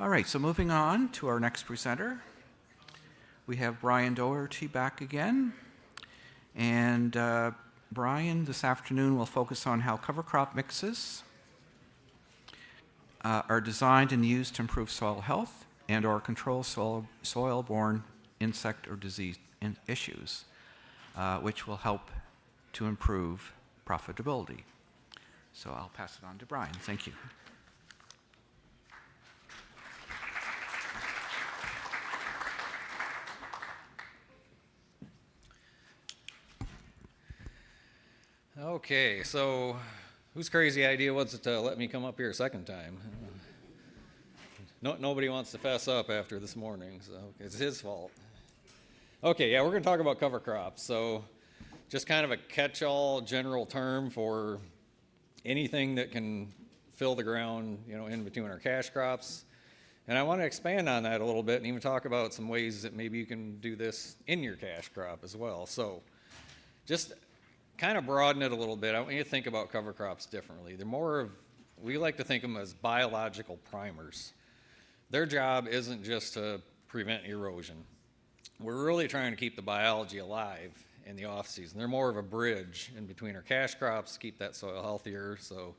All right, so moving on to our next presenter, we have Brian Dougherty back again. And Brian, this afternoon, will focus on how cover crop mixes are designed and used to improve soil health and or control soil-borne insect or disease issues, which will help to improve profitability. So I'll pass it on to Brian. Thank you. Okay, so whose crazy idea was it to let me come up here a second time? Nobody wants to fess up after this morning, so it's his fault. Okay, yeah, we're going to talk about cover crops. So just kind of a catch-all general term for anything that can fill the ground, in between our cash crops. And I want to expand on that a little bit and even talk about some ways that maybe you can do this in your cash crop as well. So just kind of broaden it a little bit. I want you to think about cover crops differently. They're more of, we like to think of them as biological primers. Their job isn't just to prevent erosion. We're really trying to keep the biology alive in the off season. They're more of a bridge in between our cash crops to keep that soil healthier. So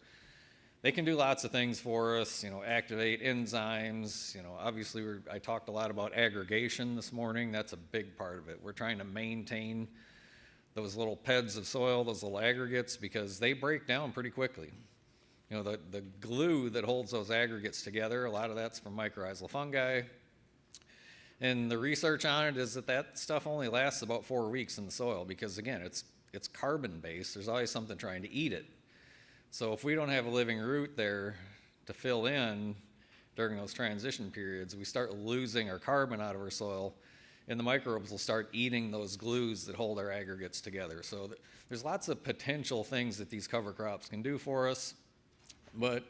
they can do lots of things for us, activate enzymes. Obviously I talked a lot about aggregation this morning. That's a big part of it. We're trying to maintain those little PEDs of soil, those little aggregates, because they break down pretty quickly. The glue that holds those aggregates together, a lot of that's from mycorrhizal fungi. And the research on it is that stuff only lasts about 4 weeks in the soil because, again, it's carbon-based. There's always something trying to eat it. So if we don't have a living root there to fill in during those transition periods, we start losing our carbon out of our soil, and the microbes will start eating those glues that hold our aggregates together. So there's lots of potential things that these cover crops can do for us. But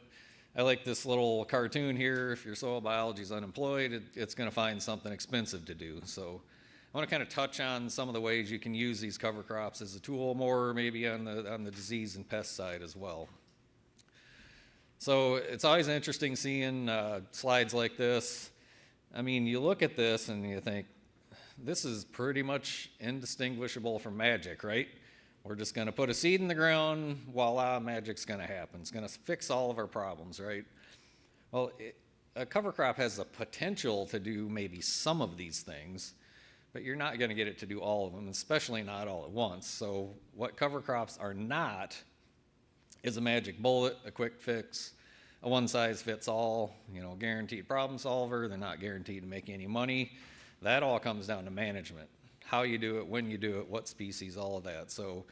I like this little cartoon here. If your soil biology is unemployed, it's going to find something expensive to do. So I want to kind of touch on some of the ways you can use these cover crops as a tool, more maybe on the disease and pest side as well. So it's always interesting seeing slides like this. I mean, you look at this and you think, this is pretty much indistinguishable from magic, right? We're just going to put a seed in the ground, voila, magic's going to happen. It's going to fix all of our problems, right? Well, a cover crop has the potential to do maybe some of these things, but you're not going to get it to do all of them, especially not all at once. So what cover crops are not is a magic bullet, a quick fix, a one-size-fits-all, guaranteed problem solver. They're not guaranteed to make any money. That all comes down to management. How you do it, when you do it, what species, all of that. So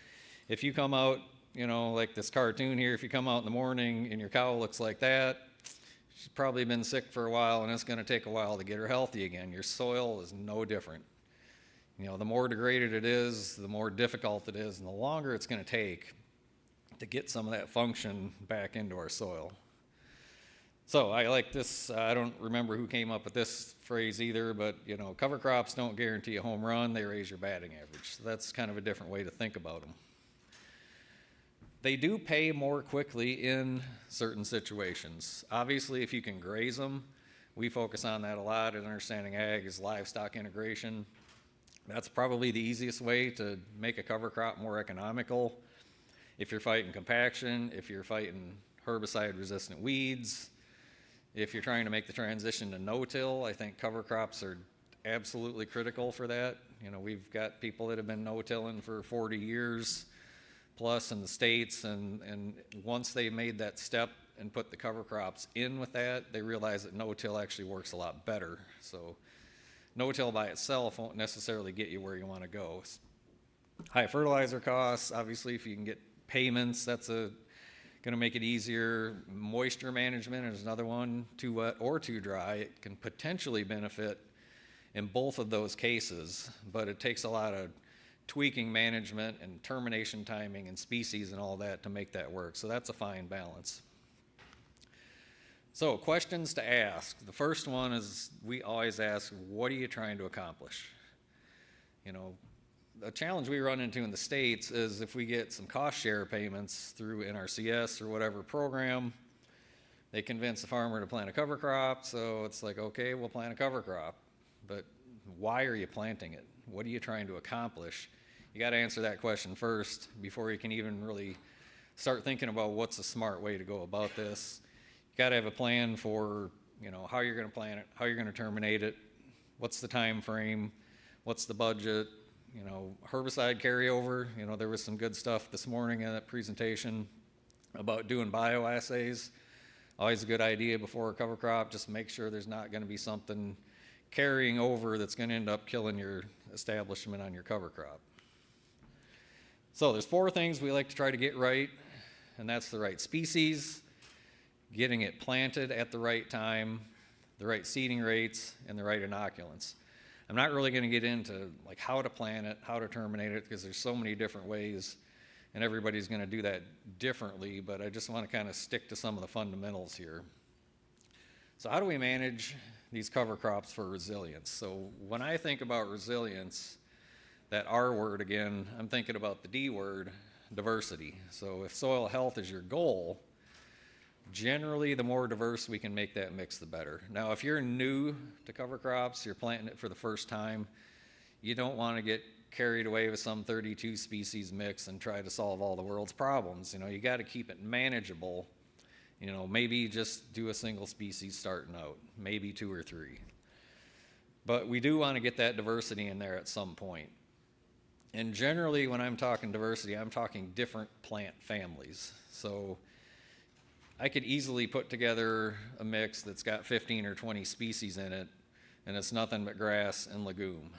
if you come out, like this cartoon here, if you come out in the morning and your cow looks like that, she's probably been sick for a while and it's going to take a while to get her healthy again. Your soil is no different. The more degraded it is, the more difficult it is, and the longer it's going to take to get some of that function back into our soil. So I like this. I don't remember who came up with this phrase either, but cover crops don't guarantee a home run, they raise your batting average. So that's kind of a different way to think about them. They do pay more quickly in certain situations. Obviously, if you can graze them, we focus on that a lot in Understanding Ag is livestock integration. That's probably the easiest way to make a cover crop more economical. If you're fighting compaction, if you're fighting herbicide-resistant weeds, if you're trying to make the transition to no-till, I think cover crops are absolutely critical for that. We've got people that have been no-tilling for 40 years plus in the States, and once they made that step and put the cover crops in with that, they realize that no-till actually works a lot better. So no-till by itself won't necessarily get you where you want to go. High fertilizer costs, obviously, if you can get payments, that's going to make it easier. Moisture management is another one. Too wet or too dry, it can potentially benefit in both of those cases, but it takes a lot of tweaking management and termination timing and species and all that to make that work. So that's a fine balance. So questions to ask. The first one is we always ask, what are you trying to accomplish? The challenge we run into in the States is if we get some cost share payments through NRCS or whatever program, They convince the farmer to plant a cover crop, so it's like, okay, we'll plant a cover crop. But why are you planting it? What are you trying to accomplish? You got to answer that question first before you can even really start thinking about what's a smart way to go about this. You got to have a plan for, how you're going to plant it, how you're going to terminate it, what's the time frame, what's the budget, herbicide carryover. There was some good stuff this morning in that presentation about doing bioassays. Always a good idea before a cover crop, just make sure there's not going to be something carrying over that's going to end up killing your establishment on your cover crop. So there's 4 things we like to try to get right, and that's the right species, getting it planted at the right time, the right seeding rates, and the right inoculants. I'm not really going to get into like how to plant it, how to terminate it, because there's so many different ways, and everybody's going to do that differently, but I just want to kind of stick to some of the fundamentals here. So how do we manage these cover crops for resilience? So when I think about resilience, that R word again, I'm thinking about the D word, diversity. So if soil health is your goal, generally the more diverse we can make that mix, the better. Now, if you're new to cover crops, you're planting it for the first time, you don't want to get carried away with some 32 species mix and try to solve all the world's problems. You got to keep it manageable. Maybe just do a single species starting out, maybe 2 or 3. But we do want to get that diversity in there at some point. And generally, when I'm talking diversity, I'm talking different plant families. So I could easily put together a mix that's got 15 or 20 species in it, and it's nothing but grass and legume.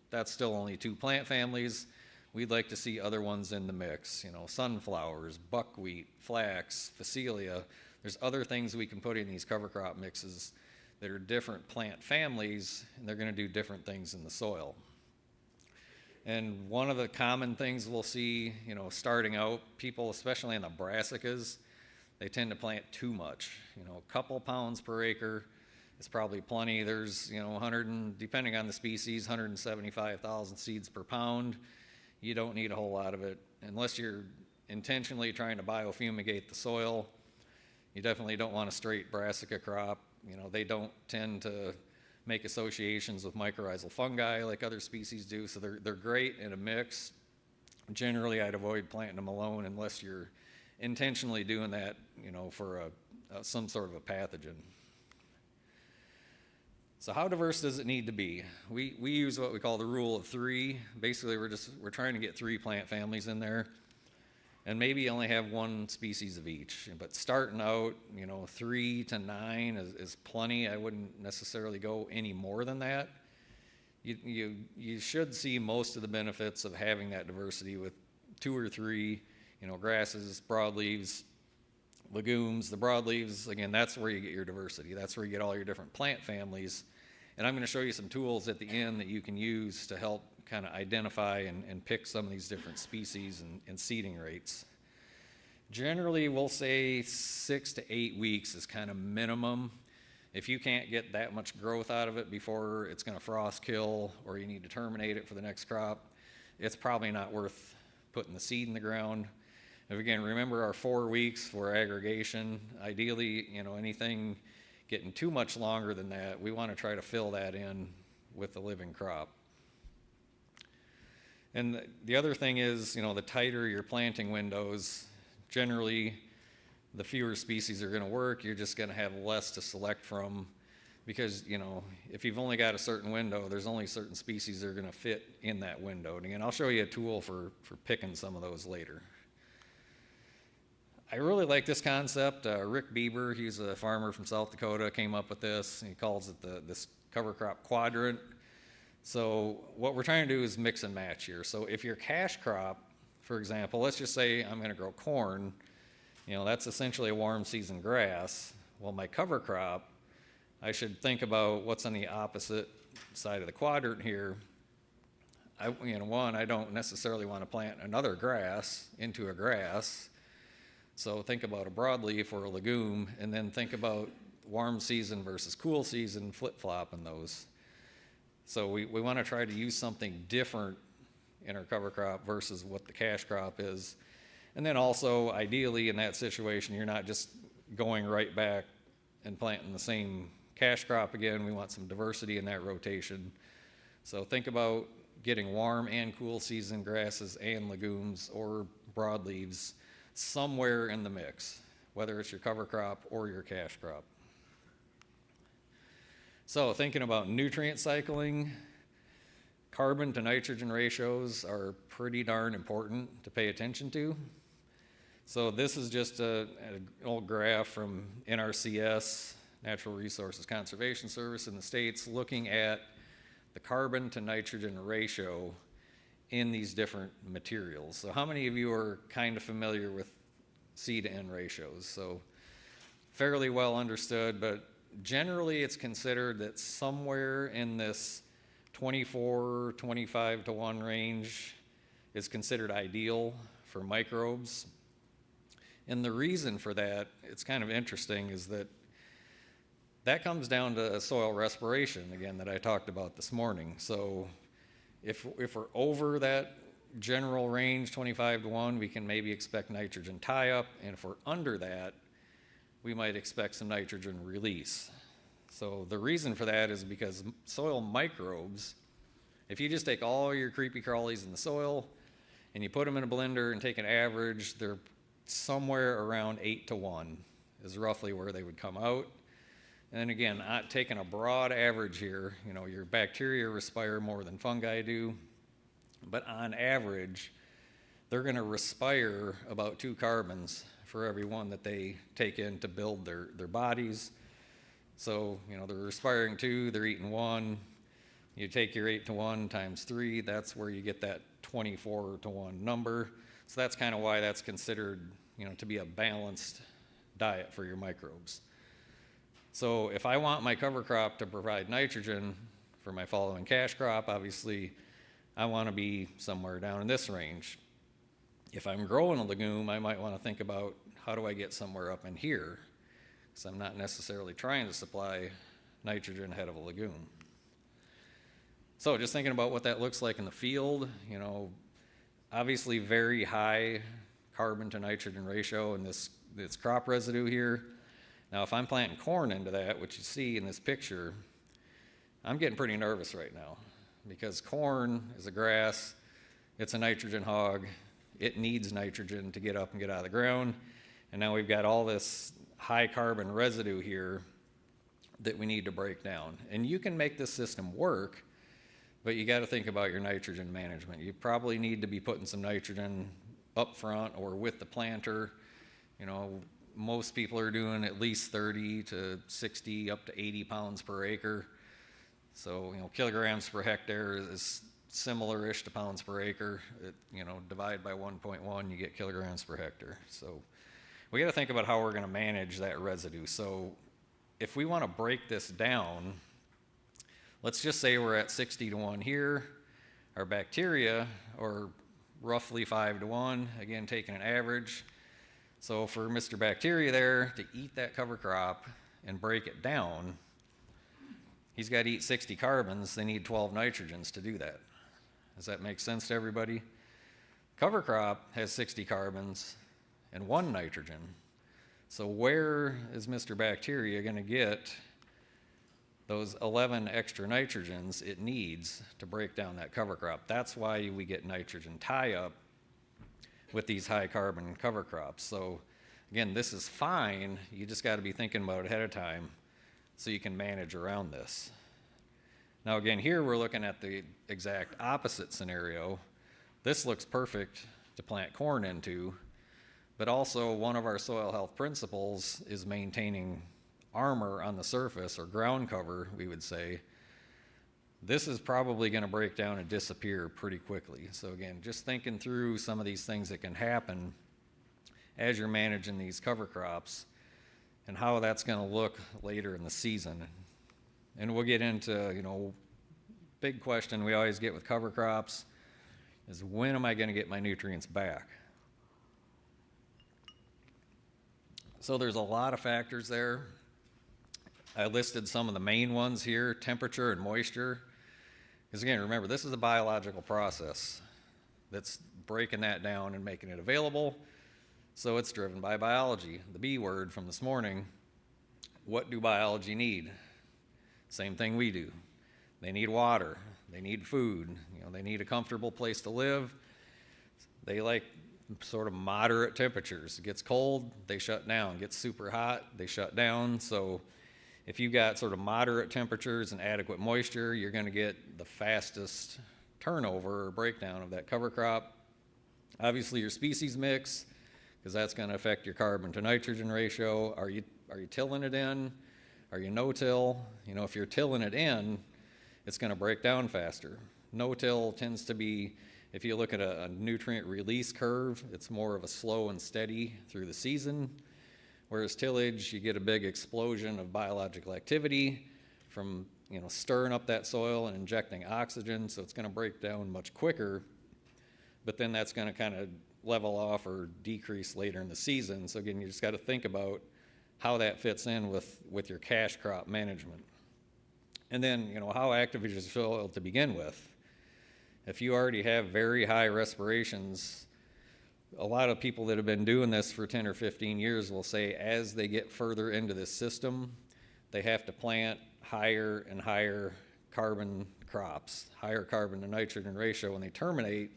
That's still only 2 plant families. We'd like to see other ones in the mix, sunflowers, buckwheat, flax, phacelia. There's other things we can put in these cover crop mixes that are different plant families, and they're going to do different things in the soil. And one of the common things we'll see, starting out, people, especially in the brassicas, they tend to plant too much. A couple pounds per acre is probably plenty. There's, 100 and, depending on the species, 175,000 seeds per pound. You don't need a whole lot of it unless you're intentionally trying to biofumigate the soil. You definitely don't want a straight brassica crop. They don't tend to make associations with mycorrhizal fungi like other species do, so they're great in a mix. Generally, I'd avoid planting them alone unless you're intentionally doing that, for some sort of a pathogen. So how diverse does it need to be? We use what we call the rule of 3. Basically, we're trying to get 3 plant families in there, and maybe only have 1 species of each. But starting out, 3 to 9 is plenty. I wouldn't necessarily go any more than that. You should see most of the benefits of having that diversity with 2 or 3, grasses, broadleaves, legumes. The broadleaves, again, that's where you get your diversity. That's where you get all your different plant families. And I'm going to show you some tools at the end that you can use to help kind of identify and pick some of these different species and seeding rates. Generally, we'll say 6 to 8 weeks is kind of minimum. If you can't get that much growth out of it before it's going to frost kill or you need to terminate it for the next crop, it's probably not worth putting the seed in the ground. And again, remember our 4 weeks for aggregation. Ideally, anything getting too much longer than that, we want to try to fill that in with the living crop. And the other thing is, the tighter your planting windows, generally the fewer species are going to work. You're just going to have less to select from because, if you've only got a certain window, there's only certain species that are going to fit in that window. And again, I'll show you a tool for picking some of those later. I really like this concept. Rick Bieber, he's a farmer from South Dakota, came up with this. He calls it this cover crop quadrant. So what we're trying to do is mix and match here. So if your cash crop, for example, let's just say I'm going to grow corn, that's essentially a warm season grass. Well, my cover crop, I should think about what's on the opposite side of the quadrant here. One, I don't necessarily want to plant another grass into a grass. So think about a broadleaf or a legume, and then think about warm season versus cool season, flip-flopping those. So we want to try to use something different in our cover crop versus what the cash crop is. And then also, ideally, in that situation, you're not just going right back and planting the same cash crop again. We want some diversity in that rotation. So think about getting warm and cool season grasses and legumes or broadleaves somewhere in the mix, whether it's your cover crop or your cash crop. So thinking about nutrient cycling, carbon to nitrogen ratios are pretty darn important to pay attention to. So this is just an old graph from NRCS, Natural Resources Conservation Service in the States, looking at the carbon to nitrogen ratio in these different materials. So how many of you are kind of familiar with C to N ratios? So fairly well understood, but generally it's considered that somewhere in this 24, 25 to 1 range is considered ideal for microbes. And the reason for that, it's kind of interesting, is that comes down to soil respiration, again, that I talked about this morning. So if we're over that general range, 25 to 1, we can maybe expect nitrogen tie-up, and if we're under that, we might expect some nitrogen release. So the reason for that is because soil microbes, if you just take all your creepy crawlies in the soil and you put them in a blender and take an average, they're somewhere around 8 to 1 is roughly where they would come out. And again, taking a broad average here, you know, your bacteria respire more than fungi do, but on average, they're going to respire about 2 carbons for every one that they take in to build their bodies. So, you know, they're respiring 2, they're eating 1. You take your 8 to 1 times 3, that's where you get that 24 to 1 number. So that's kind of why that's considered, you know, to be a balanced diet for your microbes. So if I want my cover crop to provide nitrogen for my following cash crop, obviously I want to be somewhere down in this range. If I'm growing a legume, I might want to think about how do I get somewhere up in here, because I'm not necessarily trying to supply nitrogen ahead of a legume. So just thinking about what that looks like in the field, you know, obviously very high carbon to nitrogen ratio in this crop residue here. Now if I'm planting corn into that, which you see in this picture, I'm getting pretty nervous right now, because corn is a grass, it's a nitrogen hog, it needs nitrogen to get up and get out of the ground, and now we've got all this high carbon residue here that we need to break down. And you can make this system work, but you got to think about your nitrogen management. You probably need to be putting some nitrogen up front or with the planter. You know, most people are doing at least 30 to 60 up to 80 pounds per acre. So, you know, kilograms per hectare is similar-ish to pounds per acre. You know, divide by 1.1, you get kilograms per hectare. So we got to think about how we're going to manage that residue. So if we want to break this down, let's just say we're at 60 to 1 here. Our bacteria are roughly 5 to 1, again taking an average. So for Mr. Bacteria there to eat that cover crop and break it down, he's got to eat 60 carbons. They need 12 nitrogens to do that. Does that make sense to everybody? Cover crop has 60 carbons and 1 nitrogen. So where is Mr. Bacteria going to get those 11 extra nitrogens it needs to break down that cover crop? That's why we get nitrogen tie-up with these high carbon cover crops. So again, this is fine. You just got to be thinking about it ahead of time so you can manage around this. Now again, here we're looking at the exact opposite scenario. This looks perfect to plant corn into, but also one of our soil health principles is maintaining armor on the surface, or ground cover, we would say. This is probably going to break down and disappear pretty quickly. So again, just thinking through some of these things that can happen as you're managing these cover crops and how that's going to look later in the season. And we'll get into, you know, big question we always get with cover crops is, when am I going to get my nutrients back? So there's a lot of factors there. I listed some of the main ones here: temperature and moisture. Because again, remember, this is a biological process that's breaking that down and making it available. So it's driven by biology. The B word from this morning, what do biology need? Same thing we do. They need water, they need food, they need a comfortable place to live. They like sort of moderate temperatures. It gets cold, they shut down. It gets super hot, they shut down. So if you've got sort of moderate temperatures and adequate moisture, you're going to get the fastest turnover or breakdown of that cover crop. Obviously your species mix, because that's going to affect your carbon to nitrogen ratio. Are you tilling it in? Are you no-till? If you're tilling it in, it's going to break down faster. No-till tends to be, if you look at a nutrient release curve, it's more of a slow and steady through the season. Whereas tillage, you get a big explosion of biological activity from stirring up that soil and injecting oxygen, so it's going to break down much quicker. But then that's going to kind of level off or decrease later in the season. So again, you just got to think about how that fits in with your cash crop management. And then, how active is your soil to begin with? If you already have very high respirations, a lot of people that have been doing this for 10 or 15 years will say as they get further into this system, they have to plant higher and higher carbon crops, higher carbon to nitrogen ratio when they terminate,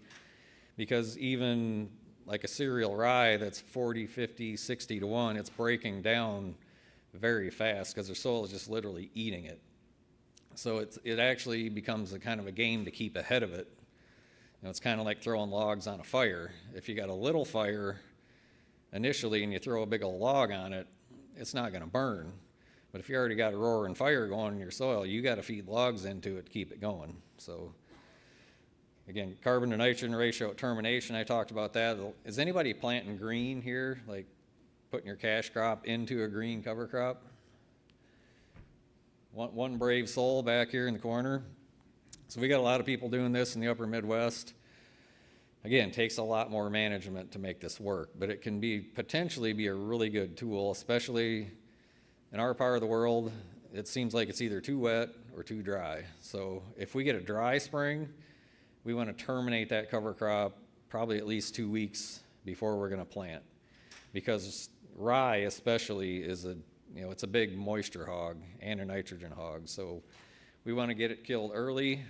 because even like a cereal rye that's 40, 50, 60 to 1, it's breaking down very fast because their soil is just literally eating it. So it actually becomes a kind of a game to keep ahead of it. It's kind of like throwing logs on a fire. If you got a little fire initially and you throw a big old log on it, it's not going to burn. But if you already got a roaring fire going in your soil, you got to feed logs into it to keep it going. So again, carbon to nitrogen ratio at termination, I talked about that. Is anybody planting green here, like putting your cash crop into a green cover crop? One brave soul back here in the corner. So we got a lot of people doing this in the upper Midwest. Again, it takes a lot more management to make this work, but it can potentially be a really good tool, especially in our part of the world. It seems like it's either too wet or too dry. So if we get a dry spring, we want to terminate that cover crop probably at least 2 weeks before we're going to plant, because rye especially is it's a big moisture hog and a nitrogen hog. So we want to get it killed early.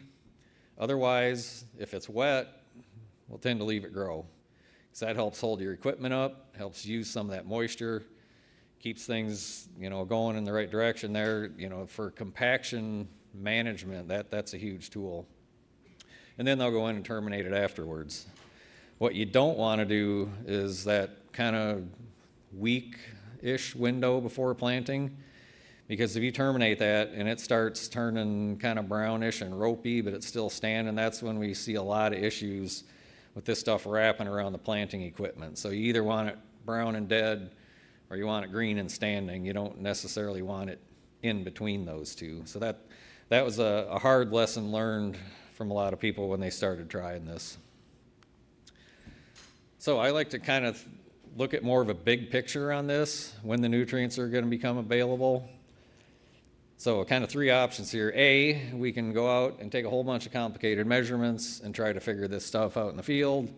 Otherwise, if it's wet, we'll tend to leave it grow, because that helps hold your equipment up, helps use some of that moisture, keeps things going in the right direction there. For compaction management, that's a huge tool. And then they'll go in and terminate it afterwards. What you don't want to do is that kind of week-ish window before planting, because if you terminate that and it starts turning kind of brownish and ropey, but it's still standing, that's when we see a lot of issues with this stuff wrapping around the planting equipment. So you either want it brown and dead, or you want it green and standing. You don't necessarily want it in between those two. So that was a hard lesson learned from a lot of people when they started trying this. So I like to kind of look at more of a big picture on this, when the nutrients are going to become available. So kind of 3 options here. A, we can go out and take a whole bunch of complicated measurements and try to figure this stuff out in the field,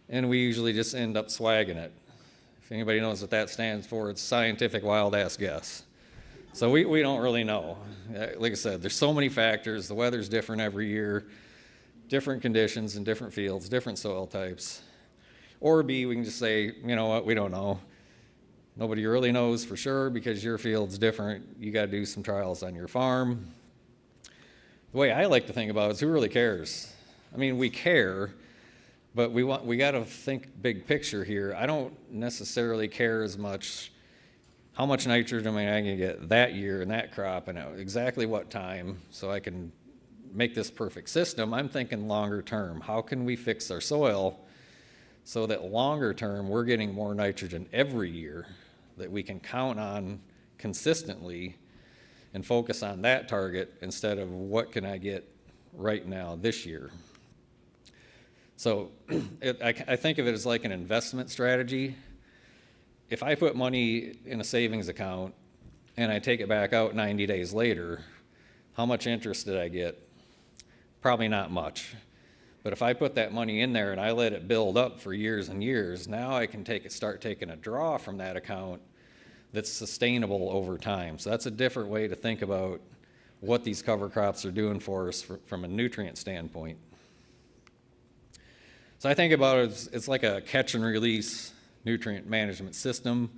and we usually just end up swagging it. If anybody knows what that stands for, it's scientific wild ass guess. So we don't really know. Like I said, there's so many factors. The weather's different every year, different conditions in different fields, different soil types. Or B, we can just say, you know what, we don't know. Nobody really knows for sure because your field's different. You got to do some trials on your farm. The way I like to think about it is, who really cares? I mean, we care, but we got to think big picture here. I don't necessarily care as much how much nitrogen am I going to get that year in that crop and at exactly what time, so I can make this perfect system. I'm thinking longer term. How can we fix our soil so that longer term we're getting more nitrogen every year that we can count on consistently and focus on that target instead of what can I get right now this year. So I think of it as like an investment strategy. If I put money in a savings account and I take it back out 90 days later, how much interest did I get? Probably not much. But if I put that money in there and I let it build up for years and years, now I can start taking a draw from that account that's sustainable over time. So that's a different way to think about what these cover crops are doing for us from a nutrient standpoint. So I think about it as it's like a catch and release nutrient management system.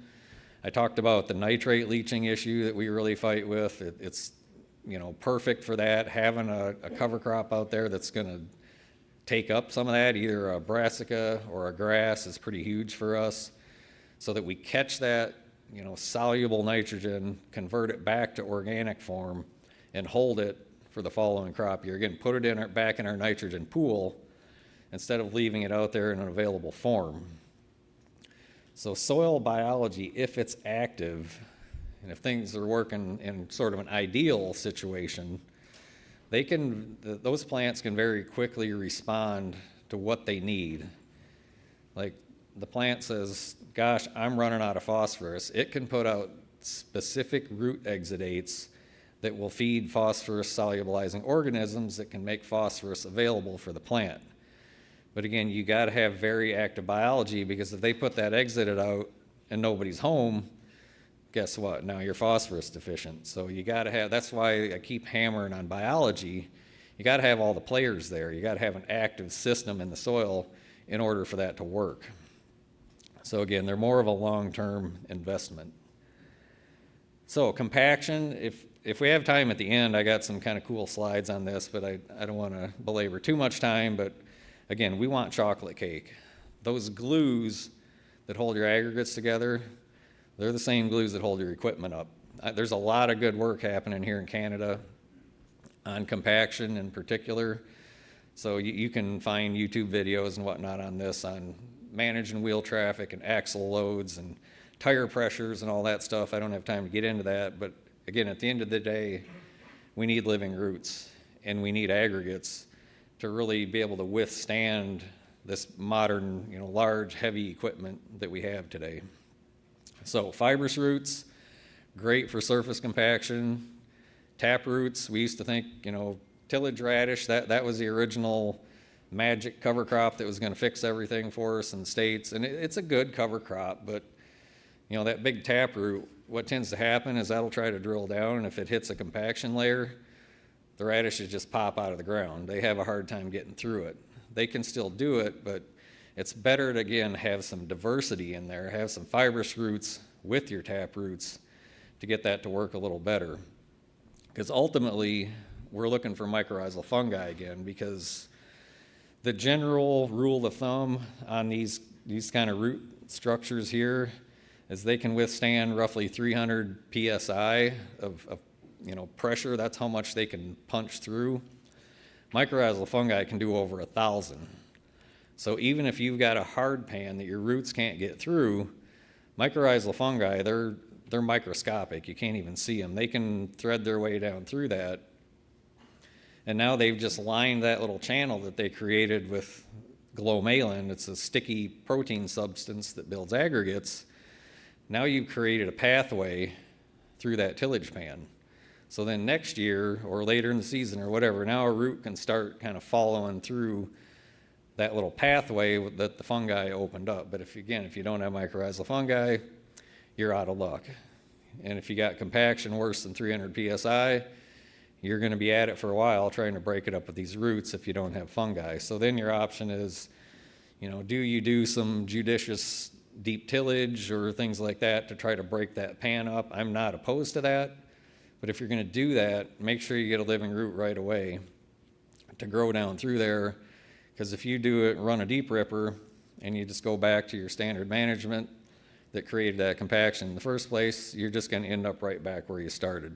I talked about the nitrate leaching issue that we really fight with. It's perfect for that. Having a cover crop out there that's going to take up some of that, either a brassica or a grass, is pretty huge for us, so that we catch that soluble nitrogen, convert it back to organic form, and hold it for the following crop year. Again, put it back in our nitrogen pool instead of leaving it out there in an available form. So soil biology, if it's active, and if things are working in sort of an ideal situation, those plants can very quickly respond to what they need. Like the plant says, gosh, I'm running out of phosphorus. It can put out specific root exudates that will feed phosphorus solubilizing organisms that can make phosphorus available for the plant. But again, you got to have very active biology, because if they put that exudate out and nobody's home, guess what? Now you're phosphorus deficient. So you got to have, that's why I keep hammering on biology. You got to have all the players there. You got to have an active system in the soil in order for that to work. So again, they're more of a long-term investment. So compaction, if we have time at the end, I got some kind of cool slides on this, but I don't want to belabor too much time. But again, we want chocolate cake. Those glues that hold your aggregates together, they're the same glues that hold your equipment up. There's a lot of good work happening here in Canada on compaction in particular. So you can find YouTube videos and whatnot on this, on managing wheel traffic and axle loads and tire pressures and all that stuff. I don't have time to get into that, but again, at the end of the day, we need living roots, and we need aggregates to really be able to withstand this modern, large, heavy equipment that we have today. So fibrous roots, great for surface compaction. Tap roots, we used to think, tillage radish, that was the original magic cover crop that was going to fix everything for us in the States. And it's a good cover crop, but that big tap root, what tends to happen is that'll try to drill down, and if it hits a compaction layer, the radishes just pop out of the ground. They have a hard time getting through it. They can still do it, but it's better to, again, have some diversity in there, have some fibrous roots with your tap roots to get that to work a little better. Because ultimately, we're looking for mycorrhizal fungi again, because the general rule of thumb on these kind of root structures here is they can withstand roughly 300 psi of pressure. That's how much they can punch through. Mycorrhizal fungi can do over 1,000. So even if you've got a hard pan that your roots can't get through, mycorrhizal fungi, they're microscopic. You can't even see them. They can thread their way down through that. And now they've just lined that little channel that they created with glomalin. It's a sticky protein substance that builds aggregates. Now you've created a pathway through that tillage pan. So then next year or later in the season or whatever, now a root can start kind of following through that little pathway that the fungi opened up. But if you don't have mycorrhizal fungi, you're out of luck. And if you got compaction worse than 300 psi, you're going to be at it for a while trying to break it up with these roots if you don't have fungi. So then your option is, do you do some judicious deep tillage or things like that to try to break that pan up? I'm not opposed to that, but if you're going to do that, make sure you get a living root right away to grow down through there, because if you do it, run a deep ripper, and you just go back to your standard management that created that compaction in the first place, you're just going to end up right back where you started.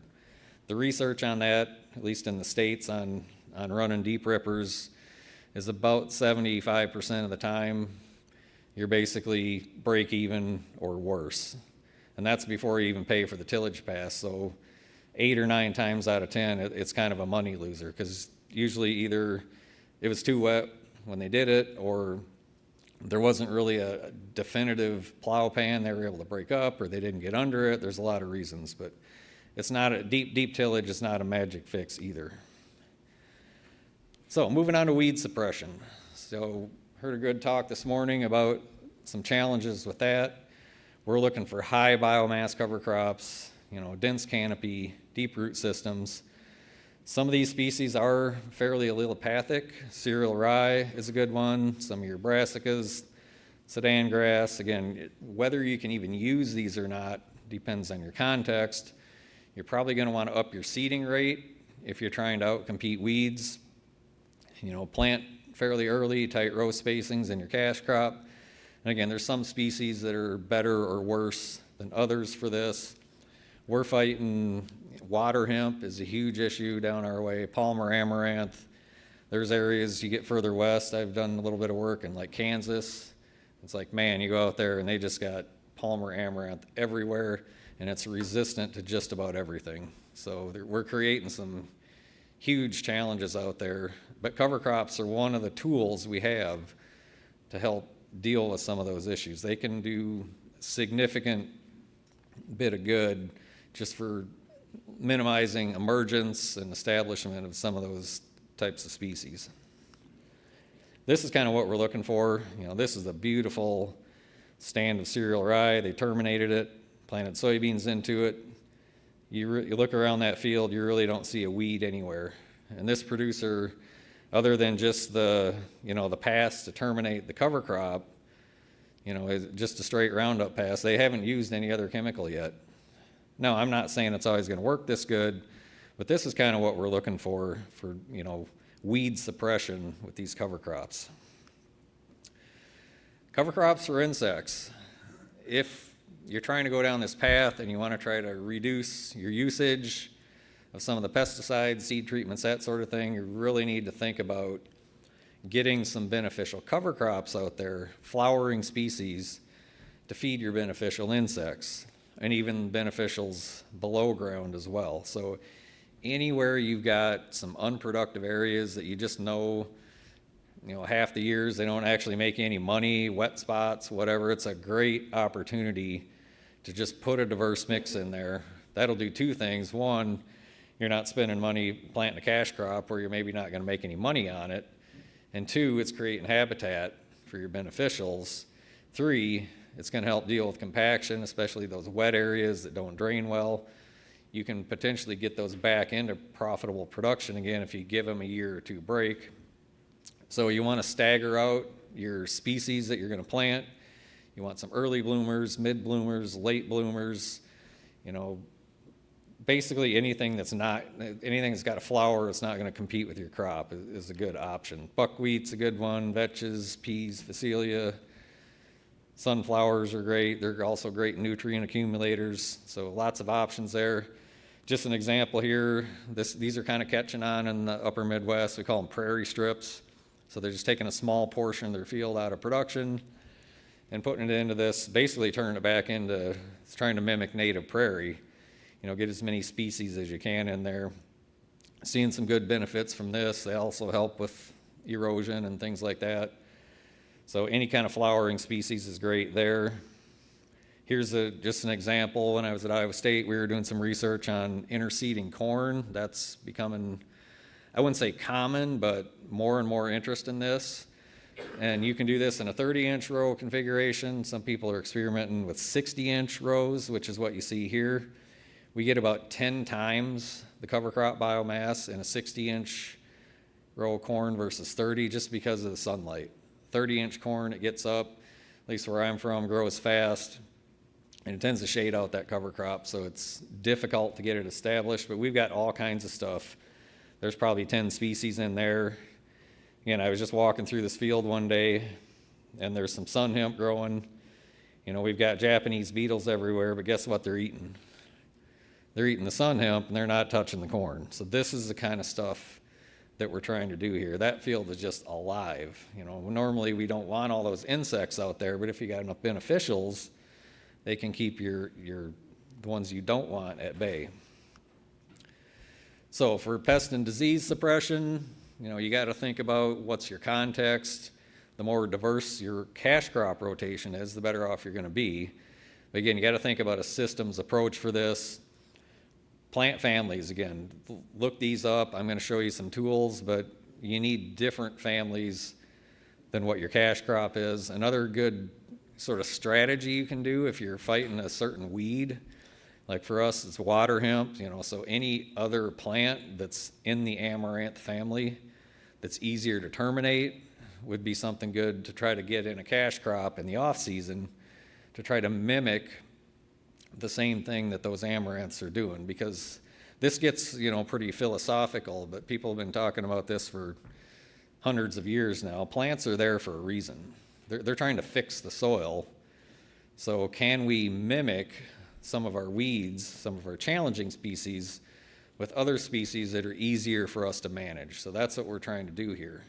The research on that, at least in the States, on running deep rippers is about 75% of the time you're basically break even or worse. And that's before you even pay for the tillage pass. So 8 or 9 times out of 10, it's kind of a money loser, because usually either it was too wet when they did it, or there wasn't really a definitive plow pan they were able to break up, or they didn't get under it. There's a lot of reasons, but it's not a deep tillage. It's not a magic fix either. So moving on to weed suppression. So heard a good talk this morning about some challenges with that. We're looking for high biomass cover crops, dense canopy, deep root systems. Some of these species are fairly allelopathic. Cereal rye is a good one. Some of your brassicas, sedan grass. Again, whether you can even use these or not depends on your context. You're probably going to want to up your seeding rate if you're trying to outcompete weeds. Plant fairly early, tight row spacings in your cash crop. And again, there's some species that are better or worse than others for this. We're fighting water hemp is a huge issue down our way, Palmer amaranth. There's areas you get further west. I've done a little bit of work in like Kansas. It's like, man, you go out there and they just got Palmer amaranth everywhere, and it's resistant to just about everything. So we're creating some huge challenges out there, but cover crops are one of the tools we have to help deal with some of those issues. They can do significant bit of good just for minimizing emergence and establishment of some of those types of species. This is kind of what we're looking for. This is a beautiful stand of cereal rye. They terminated it, planted soybeans into it. You look around that field, you really don't see a weed anywhere. And this producer, other than just the pass to terminate the cover crop, is just a straight Roundup pass. They haven't used any other chemical yet. Now, I'm not saying it's always going to work this good, but this is kind of what we're looking for weed suppression with these cover crops. Cover crops for insects. If you're trying to go down this path and you want to try to reduce your usage of some of the pesticides, seed treatments, that sort of thing, you really need to think about getting some beneficial cover crops out there, flowering species, to feed your beneficial insects, and even beneficials below ground as well. So anywhere you've got some unproductive areas that you just know, half the years they don't actually make any money, wet spots, whatever, it's a great opportunity to just put a diverse mix in there. That'll do two things. One, you're not spending money planting a cash crop where you're maybe not going to make any money on it. And two, it's creating habitat for your beneficials. Three, it's going to help deal with compaction, especially those wet areas that don't drain well. You can potentially get those back into profitable production again if you give them a year or two break. So you want to stagger out your species that you're going to plant. You want some early bloomers, mid bloomers, late bloomers, basically anything that's got a flower that's not going to compete with your crop is a good option. Buckwheat's a good one, vetches, peas, phacelia. Sunflowers are great. They're also great nutrient accumulators, so lots of options there. Just an example here, these are kind of catching on in the upper Midwest. We call them prairie strips. So they're just taking a small portion of their field out of production and putting it into this, basically turning it back into trying to mimic native prairie. Get as many species as you can in there. Seeing some good benefits from this. They also help with erosion and things like that. So any kind of flowering species is great there. Here's just an example. When I was at Iowa State, we were doing some research on interseeding corn. That's becoming, I wouldn't say common, but more and more interest in this. And you can do this in a 30-inch row configuration. Some people are experimenting with 60-inch rows, which is what you see here. We get about 10 times the cover crop biomass in a 60-inch row of corn versus 30 just because of the sunlight. 30-inch corn, it gets up, at least where I'm from, grows fast, and it tends to shade out that cover crop, so it's difficult to get it established, but we've got all kinds of stuff. There's probably 10 species in there. Again, I was just walking through this field one day, and there's some sun hemp growing. We've got Japanese beetles everywhere, but guess what they're eating? They're eating the sun hemp, and they're not touching the corn. So this is the kind of stuff that we're trying to do here. That field is just alive. Normally we don't want all those insects out there, but if you got enough beneficials, they can keep the ones you don't want at bay. So for pest and disease suppression, you got to think about what's your context. The more diverse your cash crop rotation is, the better off you're going to be. But again, you got to think about a systems approach for this. Plant families, again, look these up. I'm going to show you some tools, but you need different families than what your cash crop is. Another good sort of strategy you can do if you're fighting a certain weed. Like for us, it's water hemp, so any other plant that's in the amaranth family that's easier to terminate would be something good to try to get in a cash crop in the off season to try to mimic the same thing that those amaranths are doing, because this gets, pretty philosophical, but people have been talking about this for hundreds of years now. Plants are there for a reason. They're trying to fix the soil. So can we mimic some of our weeds, some of our challenging species, with other species that are easier for us to manage? So that's what we're trying to do here.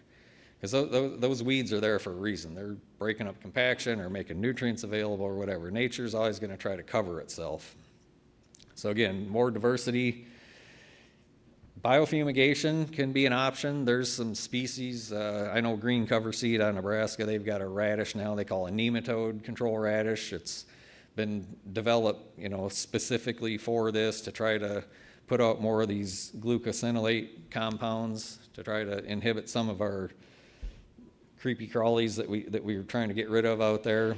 Because those weeds are there for a reason. They're breaking up compaction or making nutrients available or whatever. Nature's always going to try to cover itself. So again, more diversity. Biofumigation can be an option. There's some species, I know green cover seed out of Nebraska, they've got a radish now they call a nematode control radish. It's been developed, specifically for this to try to put out more of these glucosinolate compounds to try to inhibit some of our creepy crawlies that we were trying to get rid of out there.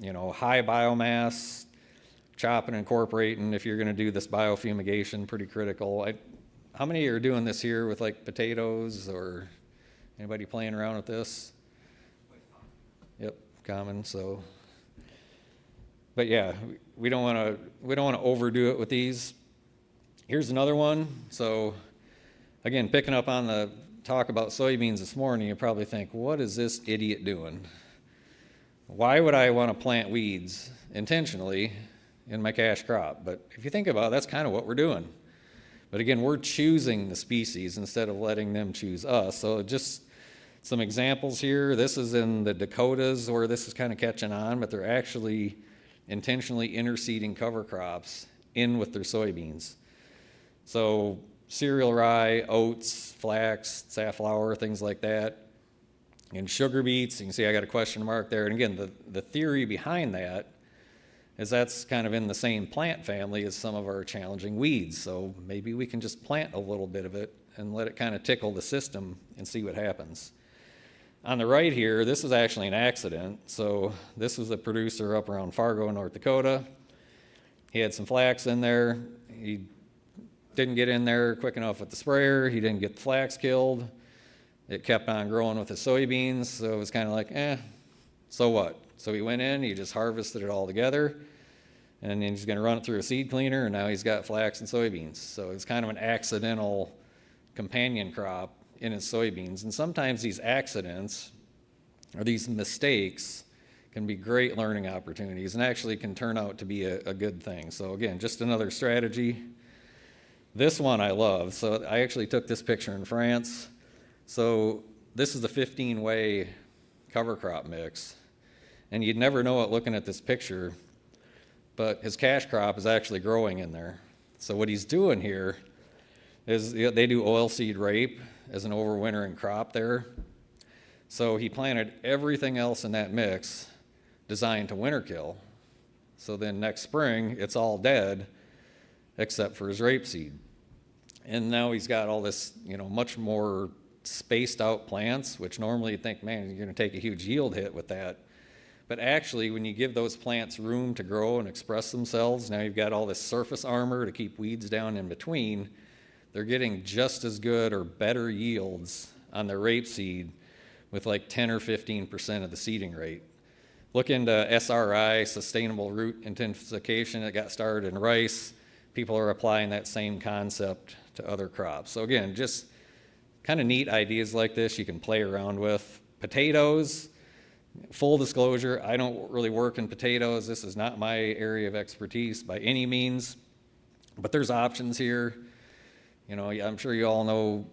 High biomass, chopping and incorporating if you're going to do this biofumigation, pretty critical. How many are doing this here with like potatoes, or anybody playing around with this? Yep, common. So, but yeah, we don't want to overdo it with these. Here's another one. So, again, picking up on the talk about soybeans this morning, you probably think, what is this idiot doing? Why would I want to plant weeds intentionally in my cash crop? But if you think about it, that's kind of what we're doing. But again, we're choosing the species instead of letting them choose us. So just some examples here. This is in the Dakotas where this is kind of catching on, but they're actually intentionally interseeding cover crops in with their soybeans. So cereal rye, oats, flax, safflower, things like that. And sugar beets, you can see I got a question mark there. And again, the theory behind that is that's kind of in the same plant family as some of our challenging weeds. So maybe we can just plant a little bit of it and let it kind of tickle the system and see what happens. On the right here, this is actually an accident. So this was a producer up around Fargo, North Dakota. He had some flax in there. He didn't get in there quick enough with the sprayer. He didn't get the flax killed. It kept on growing with the soybeans. So it was kind of like, so what? So he went in, he just harvested it all together, and then he's going to run it through a seed cleaner, and now he's got flax and soybeans. So it's kind of an accidental companion crop in his soybeans. And sometimes these accidents or these mistakes can be great learning opportunities and actually can turn out to be a good thing. So again, just another strategy. This one I love. So I actually took this picture in France. So this is the 15-way cover crop mix. And you'd never know it looking at this picture, but his cash crop is actually growing in there. So what he's doing here is they do oilseed rape as an overwintering crop there. So he planted everything else in that mix designed to winter kill. So then next spring, it's all dead except for his rapeseed. And now he's got all this, much more spaced out plants, which normally you'd think, man, you're going to take a huge yield hit with that. But actually, when you give those plants room to grow and express themselves, now you've got all this surface armor to keep weeds down in between. They're getting just as good or better yields on their rapeseed with like 10 or 15% of the seeding rate. Look into SRI, sustainable root intensification, that got started in rice. People are applying that same concept to other crops. So again, just kind of neat ideas like this you can play around with. Potatoes. Full disclosure, I don't really work in potatoes. This is not my area of expertise by any means, but there's options here. I'm sure you all know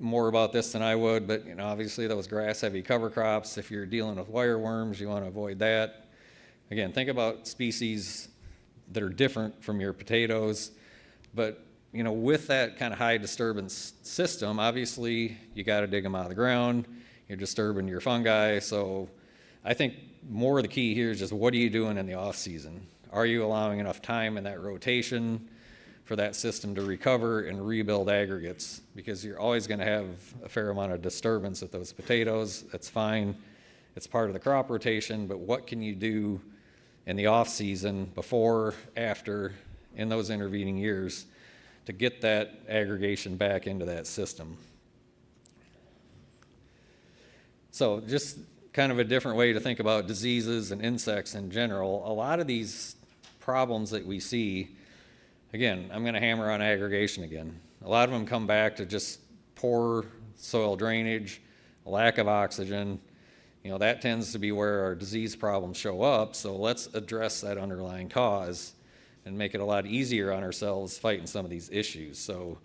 more about this than I would, but obviously those grass-heavy cover crops, if you're dealing with wireworms, you want to avoid that. Again, think about species that are different from your potatoes, but with that kind of high disturbance system, obviously you got to dig them out of the ground. You're disturbing your fungi, so I think more of the key here is just what are you doing in the off season? Are you allowing enough time in that rotation for that system to recover and rebuild aggregates? Because you're always going to have a fair amount of disturbance with those potatoes. That's fine. it's part of the crop rotation, but what can you do in the off season, before, after, in those intervening years, to get that aggregation back into that system? So just kind of a different way to think about diseases and insects in general. A lot of these problems that we see, again, I'm going to hammer on aggregation again. A lot of them come back to just poor soil drainage, a lack of oxygen. You know, that tends to be where our disease problems show up. So let's address that underlying cause and make it a lot easier on ourselves fighting some of these issues. So,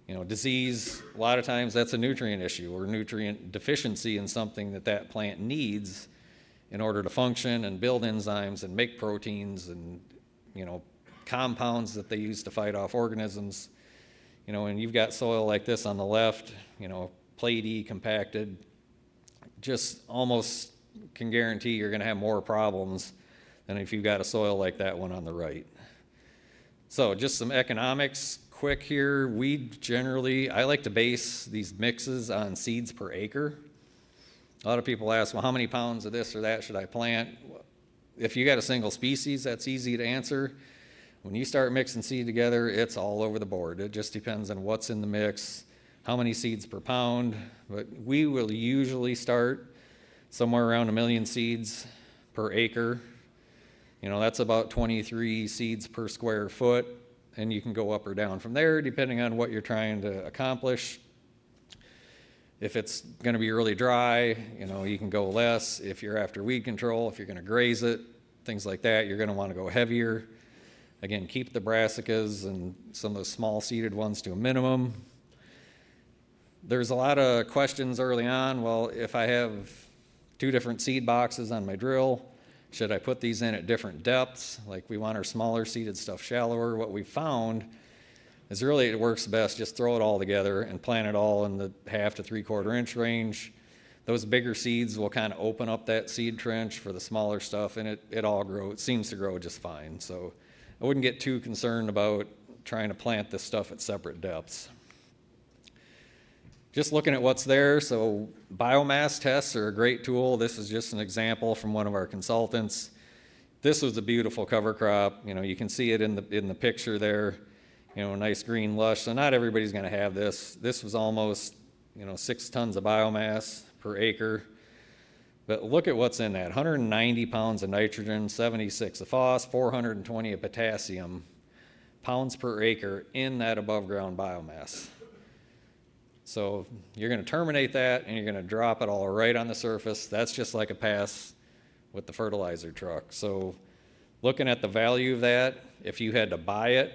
you know, disease, a lot of times that's a nutrient issue or nutrient deficiency in something that plant needs in order to function and build enzymes and make proteins and, you know, compounds that they use to fight off organisms. You know, and you've got soil like this on the left, you know, platy, compacted, just almost can guarantee you're going to have more problems than if you've got a soil like that one on the right. So just some economics quick here. I like to base these mixes on seeds per acre. A lot of people ask, well, how many pounds of this or that should I plant? If you got a single species, that's easy to answer. When you start mixing seed together, it's all over the board. It just depends on what's in the mix, how many seeds per pound, but we will usually start somewhere around 1 million seeds per acre. You know, that's about 23 seeds per square foot, and you can go up or down from there depending on what you're trying to accomplish. If it's going to be really dry, you know, you can go less. If you're after weed control, if you're going to graze it, things like that, you're going to want to go heavier. Again, keep the brassicas and some of those small seeded ones to a minimum. There's a lot of questions early on. Well, if I have 2 different seed boxes on my drill, should I put these in at different depths? Like, we want our smaller seeded stuff shallower. What we found is really it works best, just throw it all together and plant it all in the 1/2 to 3/4 inch range. Those bigger seeds will kind of open up that seed trench for the smaller stuff, and it seems to grow just fine. So I wouldn't get too concerned about trying to plant this stuff at separate depths. Just looking at what's there, so biomass tests are a great tool. This is just an example from one of our consultants. This was a beautiful cover crop. You know, you can see it in the picture there. You know, nice green lush. So not everybody's going to have this. This was almost, 6 tons of biomass per acre. But look at what's in that. 190 pounds of nitrogen, 76 of phos, 420 of potassium, pounds per acre in that above ground biomass. So you're going to terminate that and you're going to drop it all right on the surface. That's just like a pass with the fertilizer truck. So looking at the value of that, if you had to buy it,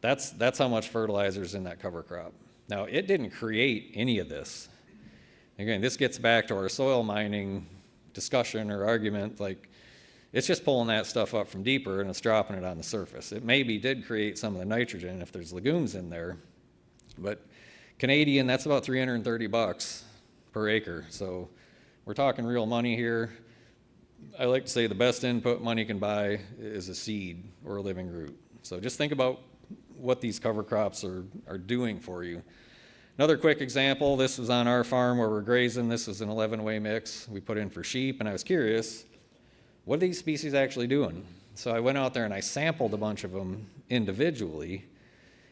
that's how much fertilizer is in that cover crop. Now, it didn't create any of this. Again, this gets back to our soil mining discussion or argument. Like, it's just pulling that stuff up from deeper and it's dropping it on the surface. It maybe did create some of the nitrogen if there's legumes in there, but Canadian, that's about $330 per acre. So we're talking real money here. I like to say the best input money can buy is a seed or a living root. So just think about what these cover crops are doing for you. Another quick example, this was on our farm where we're grazing. This was an 11-way mix we put in for sheep, and I was curious, what are these species actually doing? So I went out there and I sampled a bunch of them individually,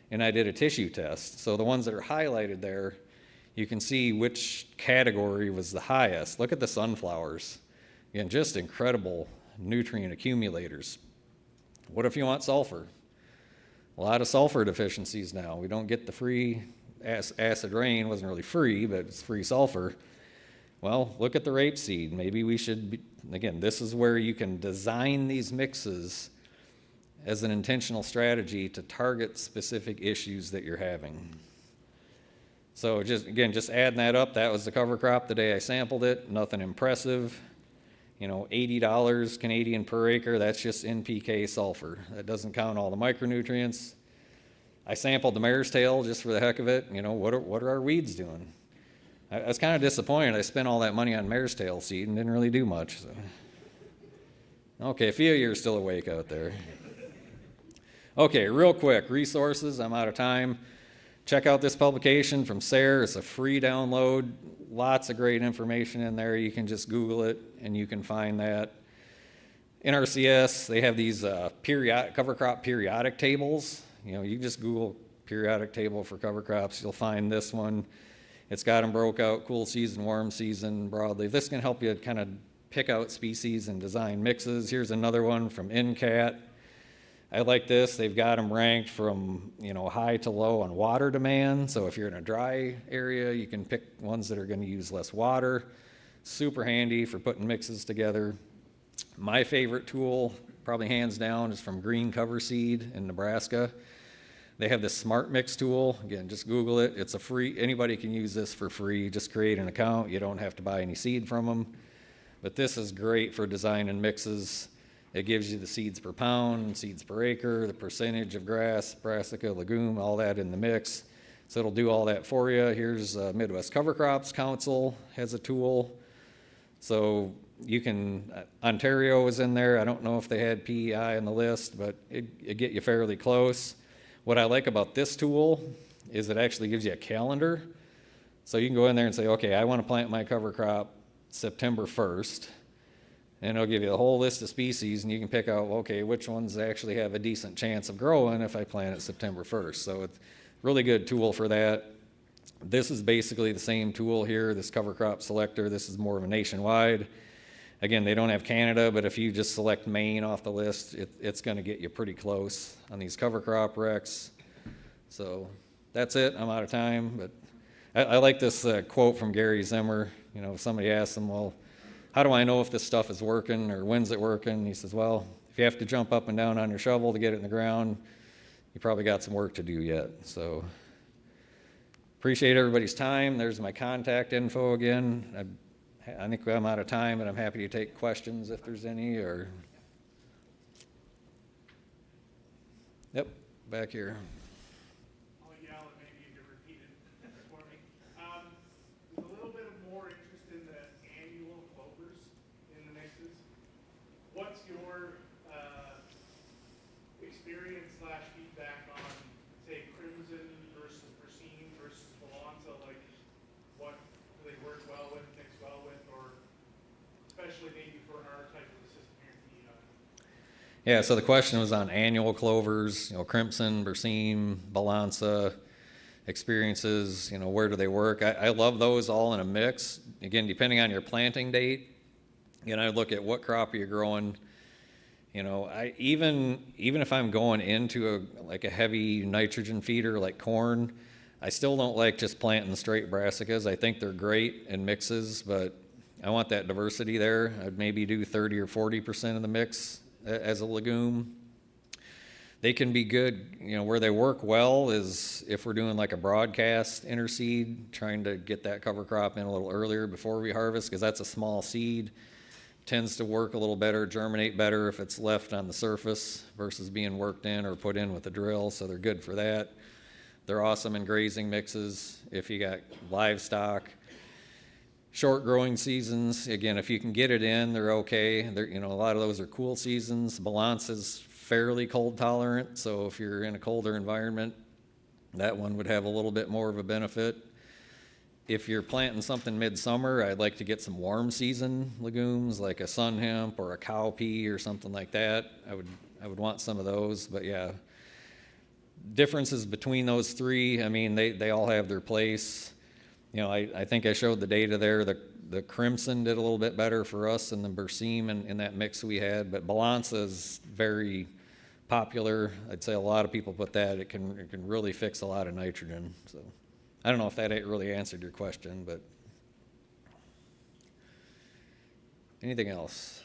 and I did a tissue test. So the ones that are highlighted there, you can see which category was the highest. Look at the sunflowers. Again, just incredible nutrient accumulators. What if you want sulfur? A lot of sulfur deficiencies now. We don't get the free acid rain. It wasn't really free, but it's free sulfur. Well, look at the rapeseed. Maybe we should again, this is where you can design these mixes as an intentional strategy to target specific issues that you're having. So just adding that up, that was the cover crop the day I sampled it. Nothing impressive. $80 Canadian per acre, that's just NPK sulfur. That doesn't count all the micronutrients. I sampled the mare's tail just for the heck of it. What are our weeds doing? I was kind of disappointed. I spent all that money on mare's tail seed and didn't really do much. So. Okay, a few of you are still awake out there. Okay, real quick, resources. I'm out of time. check out this publication from Sarah. It's a free download. Lots of great information in there. You can just Google it and you can find that. NRCS, they have these cover crop periodic tables. You know, you just Google periodic table for cover crops, you'll find this one. It's got them broke out, cool season, warm season, broadleaf. This can help you kind of pick out species and design mixes. Here's another one from NCAT. I like this. They've got them ranked from, you know, high to low on water demand. So if you're in a dry area, you can pick ones that are going to use less water. Super handy for putting mixes together. My favorite tool, probably hands down, is from Green Cover Seed in Nebraska. They have this Smart Mix tool. Again, just Google it. It's a free, anybody can use this for free. Just create an account. You don't have to buy any seed from them. But this is great for designing mixes. It gives you the seeds per pound, seeds per acre, the percentage of grass, brassica, legume, all that in the mix. So it'll do all that for you. Here's Midwest Cover Crops Council has a tool. So you can, Ontario is in there. I don't know if they had PEI on the list, but it get you fairly close. What I like about this tool is it actually gives you a calendar. So you can go in there and say, okay, I want to plant my cover crop September 1st. And it'll give you a whole list of species, and you can pick out, okay, which ones actually have a decent chance of growing if I plant it September 1st. So it's a really good tool for that. This is basically the same tool here, this cover crop selector. This is more of a nationwide. Again, they don't have Canada, but if you just select Maine off the list, it's going to get you pretty close on these cover crop recs. So that's it. I'm out of time, but I like this quote from Gary Zimmer. You know, if somebody asks him, well, how do I know if this stuff is working or when's it working? He says, well, if you have to jump up and down on your shovel to get it in the ground, you probably got some work to do yet. So appreciate everybody's time. There's my contact info again. I think I'm out of time, but I'm happy to take questions if there's any, or. Yep, back here. I'll yell and maybe you can repeat it for me. There's a little bit of more interest in the annual clovers in the mixes. What's your experience / feedback on, say, Crimson versus Racine versus Balanza? Like, what do they work well with, mix well with, or especially maybe for our type of a system here in the Yeah, so the question was on annual clovers, you know, Crimson, Berseem, Balanza, experiences, you know, where do they work? I love those all in a mix. Again, depending on your planting date, you know, I look at what crop are you growing. You know, even if I'm going into a heavy nitrogen feeder like corn, I still don't like just planting straight brassicas. I think they're great in mixes, but I want that diversity there. I'd maybe do 30 or 40% of the mix as a legume. They can be good, you know, where they work well is if we're doing like a broadcast interseed, trying to get that cover crop in a little earlier before we harvest, because that's a small seed. Tends to work a little better, germinate better if it's left on the surface versus being worked in or put in with a drill, so they're good for that. They're awesome in grazing mixes if you got livestock. Short growing seasons, again, if you can get it in, they're okay. You know, a lot of those are cool seasons. Balance's fairly cold tolerant, so if you're in a colder environment, that one would have a little bit more of a benefit. If you're planting something midsummer, I'd like to get some warm season legumes like a sun hemp or a cowpea or something like that. I would want some of those, but yeah. Differences between those three, I mean, they all have their place. You know, I think I showed the data there. The Crimson did a little bit better for us than the Berseem in that mix we had, but Balanza is very popular. I'd say a lot of people put that. It can really fix a lot of nitrogen. So I don't know if that really answered your question, but anything else?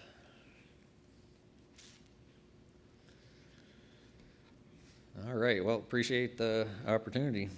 All right, well, appreciate the opportunity.